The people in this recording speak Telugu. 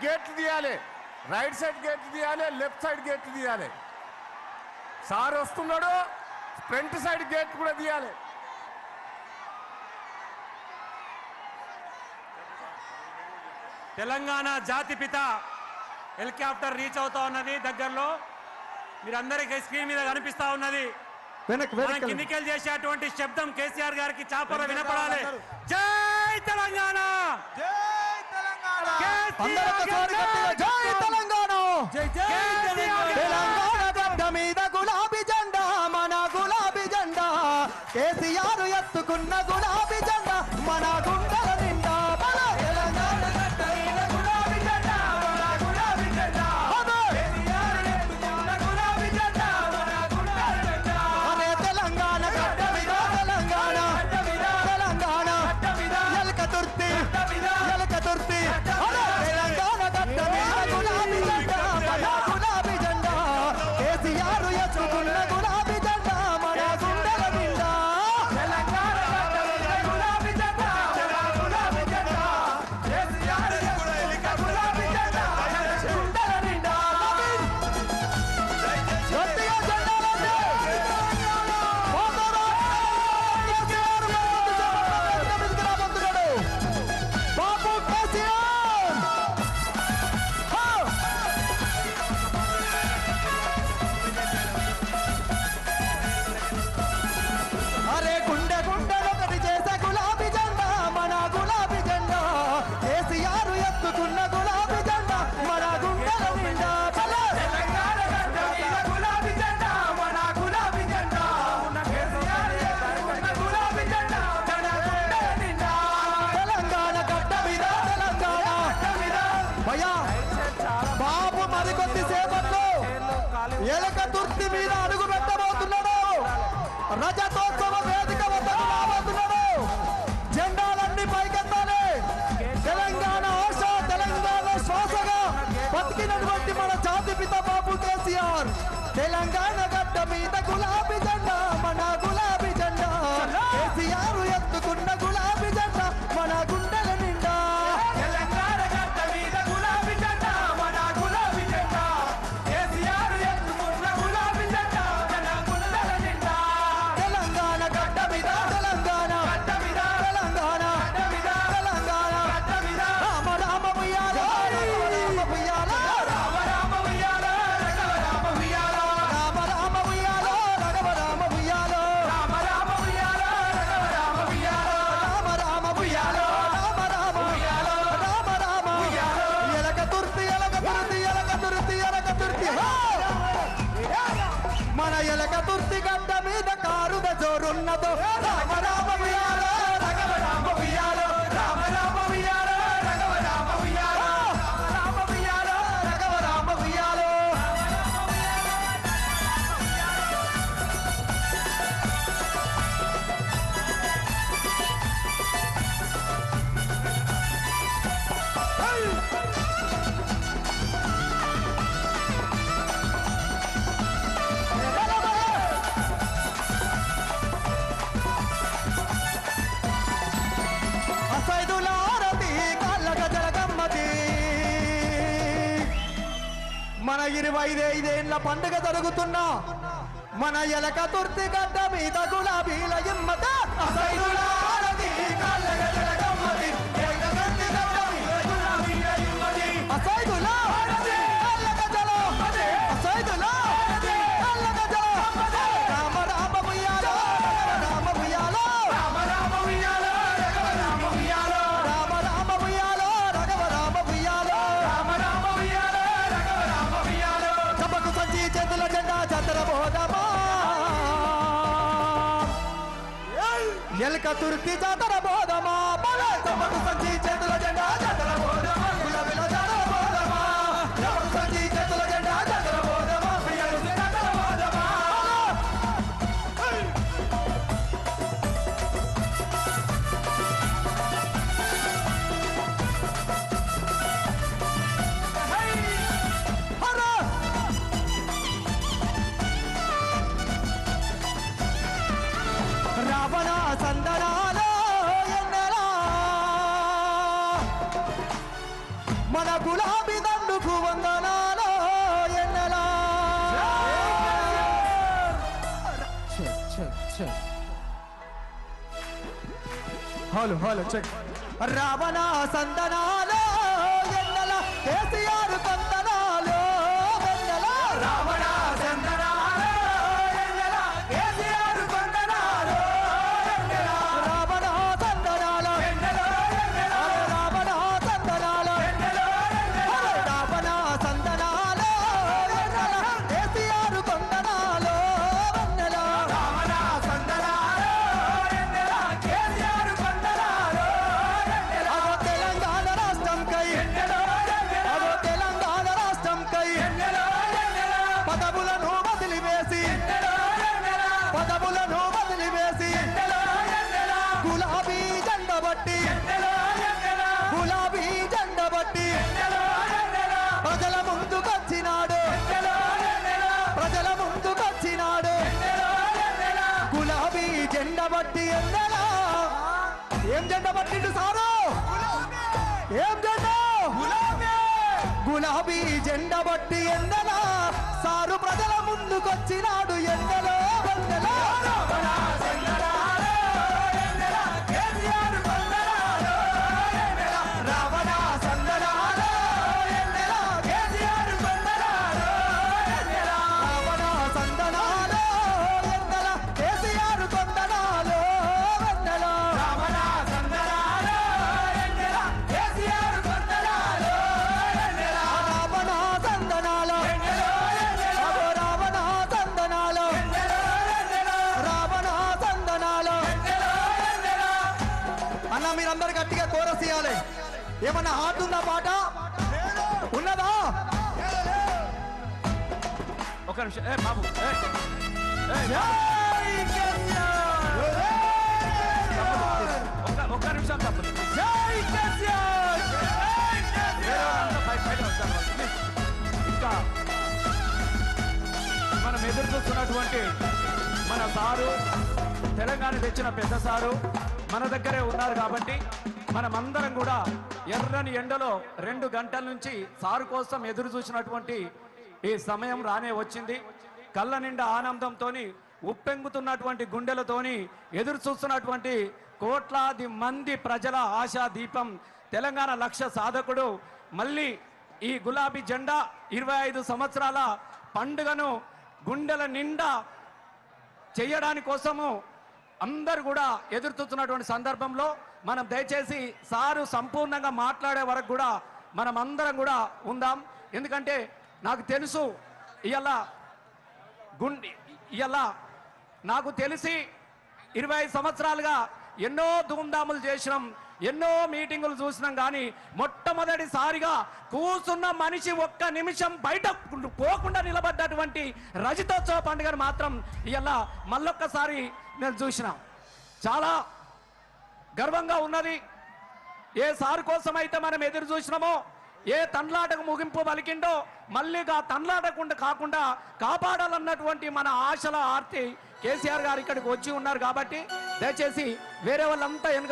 గేట్లు తీయాలి, రైట్ సైడ్ గేట్లు తీయాలి, లెఫ్ట్ సైడ్ గేట్లు తీయాలి. సార్ వస్తున్నాడు, ఫ్రంట్ సైడ్ గేట్ కూడా తీయాలి. తెలంగాణ జాతిపిత హెలికాప్టర్ రీచ్ అవుతా ఉన్నది. దగ్గరలో మీరందరికీ స్క్రీన్ మీద కనిపిస్తా ఉన్నది. కిందికెళ్ళి చేసేటువంటి శబ్దం కేసీఆర్ గారికి చాపర వినపడాలి. జై తెలంగాణ, జై తెలంగాణ, జై తెలంగాణ, తెలంగాణ గడ్డ మీద గులాబీ జెండా, మన గులాబీ జెండా, కేసీఆర్ ఎత్తుకున్న గులాబీ జెండా, మన గుండెల నిండా. తెలంగాణ గడ్డ మీద గులాబీ జెండా, మన గులాబీ జెండా, కేసీఆర్ ఎత్తుకున్న గులాబీ జెండా, మన గుండెల నిండా. అరే తెలంగాణ గడ్డ మీద, తెలంగాణ తెలంగాణ ఎలక తుర్తి, ఎలక తుర్తి. తెలంగాణ గడ్డ మీద గులాబీ జెండా, మన గులాబీ జెండా, కేసీఆర్ ఎత్తుకున్న గులాబీ జెండా, మన గుండెల నిండా. తెలంగాణ గడ్డ మీద గులాబీ జెండా, మన గులాబీ జెండా, కేసీఆర్ ఎత్తుకున్న గులాబీ జెండా, మన గుండెల నిండా. గట్టిగా జెండాలండి. బాబు కేసీఆర్. అరే గుండె గుండెలు ఒకటి చేసే గులాబీ జెండా, మన గులాబీ జెండా, కేసీఆర్ ఎత్తుకున్న గులాబీ జెండా, మన గుండెల నిండా. తెలంగాణ గడ్డ మీద గులాబీ జెండా, మన గులాబీ జెండా, కేసీఆర్ ఎత్తుకున్న గులాబీ జెండా, మన గుండెల నిండా. తెలంగాణ గడ్డ మీద, తెలంగాణ భయ్యా బాబు మరికొద్ది సేపట్లో ఎలక తుర్తి మీద అడుగు పెట్టబోతున్నాడు. రజతోత్సవ వేదిక వద్దకు రాబోతున్నాడు. జెండాలన్నీ పైకెత్తాలి. తెలంగాణ ఆశ, తెలంగాణ శ్వాసగా బతికినటువంటి మన జాతిపిత బాబు కేసీఆర్. తెలంగాణ గడ్డ మీద గులాబీ జెండా, మన గులాబీ జెండా, కేసీఆర్ ఎత్తుకున్న గులాబీ జెండా, మన గుండెల నిండా. తెలంగాణ గడ్డ మీద గులాబీ జెండా, మన గులాబీ జెండా, కేసీఆర్ ఎత్తుకున్న గులాబీ జెండా, మన గుండెల నిండా. తెలంగాణ గడ్డ మీద, తెలంగాణ గడ్డ మీద, తెలంగాణ గడ్డ మీద, తెలంగాణ గడ్డ మీద. రామ రామ ఉయ్యాలో, రామ ఉయ్యాలో, రామ రామ ఉయ్యాలో, రఘవ రామ ఉయ్యాలో, రామ రామ ఉయ్యాలో, రఘవ రామ ఉయ్యాలో, రామ రామ ఉయ్యాలో, రఘవ రామ ఉయ్యాలో, రామ రామ ఉయ్యాలో, రామ రామ ఉయ్యాలో, రామ రామ ఉయ్యాలో. ఎలక తుర్తి, ఎలక తుర్తి, ఎలక తుర్తి, ఎలక తుర్తి. మన ఎలక తుర్తి గడ్డ మీద కారుద జోరున్నదో. రామ రామ ఉయ్యాలో, రఘవ రామ ఉయ్యాలో, రామ రామ ఉయ్యాలో, రఘవ రామ ఉయ్యాలో, రామ రామ ఉయ్యాలో, రఘవ రామ ఉయ్యాలో. అసైదుల ఆరతి కాళ్ళగ జలగమ్మతి. మన 25 పండుగ జరుగుతున్నా మన ఎలక తుర్తి గడ్డ మీద గులాబీల ఇమ్మత. అసైదుల ఆరతి కాళ్ళగ జలగమ్మతి, ఎలక తుర్తి గడ్డ మీద గులాబీల ఇమ్మతి. అసైదుల ఆరతి కాళ్ళగ జలగమ్మతి, అసైదుల ఆరతి కాళ్ళగ జలగమ్మతి. రామ రామ ఉయ్యాలో, రామ ఉయ్యాలో, రామ రామ ఉయ్యాలో, రఘవ రామ ఉయ్యాలో, రామ రామ ఉయ్యాలో, రఘవ రామ ఉయ్యాలో, రామ రామ ఉయ్యాలో, రఘవ రామ ఉయ్యాలో. చప్పకు సంచి చేతుల జెండా జాతర బోధమా, ఎలక తుర్తి జాతర బోధమా. చప్పకు సంచి చేతుల జెండా జాతర బోధమా, గులాబీల జాతర బోధమా. చప్పకు సంచి చేతుల జెండా జాతర బోధమా, ఎలక జాతర బోధమా. రావణ సందనాలో ఎన్నెలా గులాబీ దండుకు వందనాలో ఎన్నెలా హలో చెక్ రావణ సందనాలో ఎన్నెల కేసీఆర్ కొందనాలో వెన్నెల రావణ సందనాలో ఎన్నెల కేసీఆర్ కొందనాలో వెన్నెల రావణ సందనాలో ఎన్నెల రావణ సందనాలో ఎన్నెల రావణ సందనాలో ఎన్నెల కేసీఆర్ కొందనాలో వెన్నెల రావణ సందనాలో ఎన్నెల కేసీఆర్ కొందనాలో వెన్నెల అగో తెలంగాణ రాష్ట్రం కై అగో తెలంగాణ రాష్ట్రం కై పదవులను వదిలివేసి పదవులను వదిలివేసి గులాబీ జెండ బట్టి గులాబీ జెండ బట్టి ప్రజల ముందుకొచ్చినాడు ప్రజల ముందుకొచ్చినాడు గులాబీ జెండ బట్టి ఎన్నెలా ఏం జెండ పట్టిండు సారు ఏం జెండా గులాబీ జెండ బట్టి ఎన్నెలా సారు ప్రజల ముందుకొచ్చినాడు ఎన్నెలో వెన్నెలా రావణ సందనాలో ఎన్నెల కేసీఆర్ కొందనాలో రావణ సందనాలో ఎన్నెల కేసీఆర్ కొందనాలో వెన్నెల రావణ సందనాలో ఎన్నెల కేసీఆర్ కొందనాలో వెన్నెల రావణ సందనాలో అగో రావణ సందనాలో రావణ సందనాలో అన్న మీరందరు గట్టిగా కోరస్ ఇవ్వాలి ఏమన్నా హార్ట్ ఉందా పాట ఉన్నదా ఒక నిమిషం బాబు జై కేసీఆర్ ఒక్క నిమిషం తప్పదు జై కేసీఆర్ ఇంకా మనం ఎదురు చూస్తున్నటువంటి మన సారు తెలంగాణ తెచ్చిన పెద్ద సారు మన దగ్గరే ఉన్నారు కాబట్టి మనమందరం కూడా ఎర్రని ఎండలో 2 గంటల నుంచి సారు కోసం ఎదురు చూసినటువంటి ఈ సమయం రానే వచ్చింది. కళ్ళ నిండా ఆనందంతోని ఉప్పెంగుతున్నటువంటి గుండెలతోని ఎదురు చూస్తున్నటువంటి కోట్లాది మంది ప్రజల ఆశా దీపం తెలంగాణ లక్ష్య సాధకుడు మళ్ళీ ఈ గులాబీ జెండా 25 సంవత్సరాల పండుగను గుండెల నిండా చేయడాని కోసము అందరు కూడా ఎదురు చూస్తున్నటువంటి సందర్భంలో మనం దయచేసి సారు సంపూర్ణంగా మాట్లాడే వరకు కూడా మనం అందరం కూడా ఉందాం. ఎందుకంటే నాకు తెలుసు ఇవాళ నాకు తెలిసి 25 సంవత్సరాలుగా ఎన్నో ధూమ్ధాములు చేసినాం, ఎన్నో మీటింగులు చూసినాం. కానీ మొట్టమొదటిసారిగా కూర్చున్న మనిషి ఒక్క నిమిషం బయట పోకుండా నిలబడ్డటువంటి రజతోత్సవ పండుగను మాత్రం ఇవాళ మళ్ళొక్కసారి నేను చూసిన చాలా గర్వంగా ఉన్నది. ఏ సారు కోసం అయితే మనం ఎదురు చూసినామో, ఏ తండ్లాటకు ముగింపు పలికిండో మళ్ళీ ఆ తండ్లాటకుండా కాకుండా కాపాడాలన్నటువంటి మన ఆశల ఆర్తి కేసీఆర్ గారు ఇక్కడికి వచ్చి ఉన్నారు. కాబట్టి దయచేసి వేరే వాళ్ళంతా వెనుక